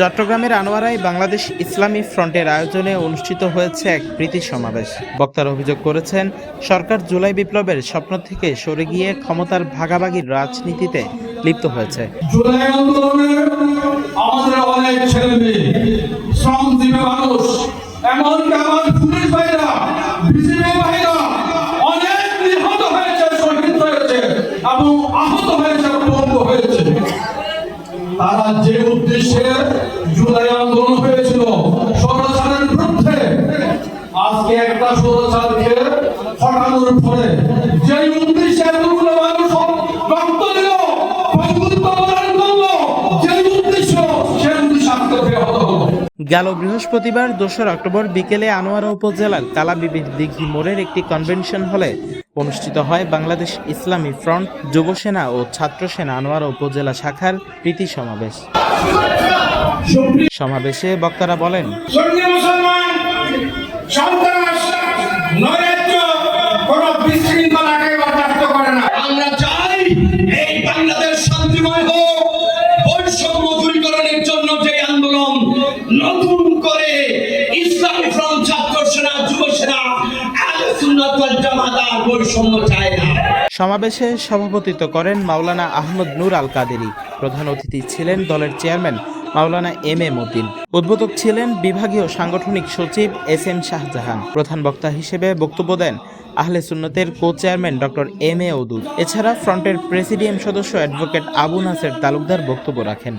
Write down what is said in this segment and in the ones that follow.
চট্টগ্রামের আনোয়ারায় বাংলাদেশ ইসলামী ফ্রন্টের আয়োজনে অনুষ্ঠিত হয়েছে এক প্রীতি সমাবেশ। বক্তারা অভিযোগ করেছেন, সরকার জুলাই বিপ্লবের স্বপ্ন থেকে সরে গিয়ে ক্ষমতার ভাগাভাগির রাজনীতিতে লিপ্ত হয়েছে। জুলাই আন্দোলনে আমাদের অনেক ছেলেমেয়ে, শ্রমজীবী মানুষ, এমনকি আমার পুলিশ ভাইরা, বিজিবি ভাইরা অনেক নিহত হয়েছে, শহীদ হয়েছে এবং আহত হয়েছে, পঙ্গু হয়েছে। তারা যে উদ্দেশ্যে জুলাই আন্দোলন হয়েছিল স্বৈরাচারের বিরুদ্ধে, আজকে একটা স্বৈরাচারকে হটানোর ফলে যে উদ্দেশ্যে এতগুলো মানুষ রক্ত দিল, বঙ্গবন্ধু বরণ করলো, যে উদ্দেশ্য সেই উদ্দেশ্য আজকে ব্যাহত হলো। গেল বৃহস্পতিবার 2 অক্টোবর বিকেলে আনোয়ারা উপজেলার কালাবিবির দিঘি মোড়ের একটি কনভেনশন হলে অনুষ্ঠিত হয় বাংলাদেশ ইসলামী ফ্রন্ট, যুবসেনা ও ছাত্র সেনা আনোয়ারা উপজেলা শাখার প্রীতি সমাবেশ। সমাবেশে বক্তারা বলেন, আমরা চাই এই বাংলাদেশ শান্তিময় হোক, বৈষম্য দূরীকরণের জন্য যে আন্দোলন নতুন করে ইসলামী ফ্রন্ট, ছাত্র সেনা, যুব সেনা, আহলে সুন্নাত ওয়াল জামাত আর বৈষম্য চায় না। সমাবেশে সভাপতিত্ব করেন মাওলানা আহমদ নূর আল কাদেরী। প্রধান অতিথি ছিলেন দলের chairman Maulana M A Matin. উদ্বোধক ছিলেন বিভাগীয় সাংগঠনিক সচিব SM শাহজাহান। প্রধান বক্তা হিসেবে বক্তব্য দেন আহলে সুন্নতের কো-চেয়ারম্যান ডক্টর M A ওদুদ। এছাড়া ফ্রন্টের প্রেসিডিয়াম সদস্য অ্যাডভোকেট আবু নাসের তালুকদার বক্তব্য রাখেন।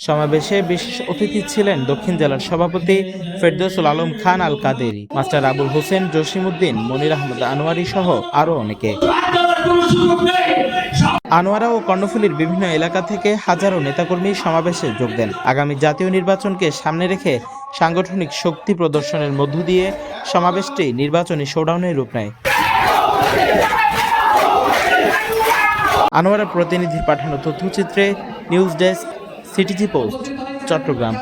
সমাবেশে বিশেষ অতিথি ছিলেন দক্ষিণ জেলার সভাপতি ফেরদৌসুল আলম খান আল কাদেরী, মাস্টার আবুল হোসেন জসিমউদ্দিন, মনির আহমদ আনোয়ারী সহ আরো অনেকে। আনোয়ারা ও কর্ণফুলীর বিভিন্ন এলাকা থেকে হাজারো নেতাকর্মী সমাবেশে যোগ দেন। আগামী জাতীয় নির্বাচনকে সামনে রেখে সাংগঠনিক শক্তি প্রদর্শনের মধ্য দিয়ে সমাবেশটি নির্বাচনী শোডাউনের রূপ নেয়। আনোয়ারা প্রতিনিধির পাঠানো তথ্যচিত্রে news desk, CTG post, Chittagong.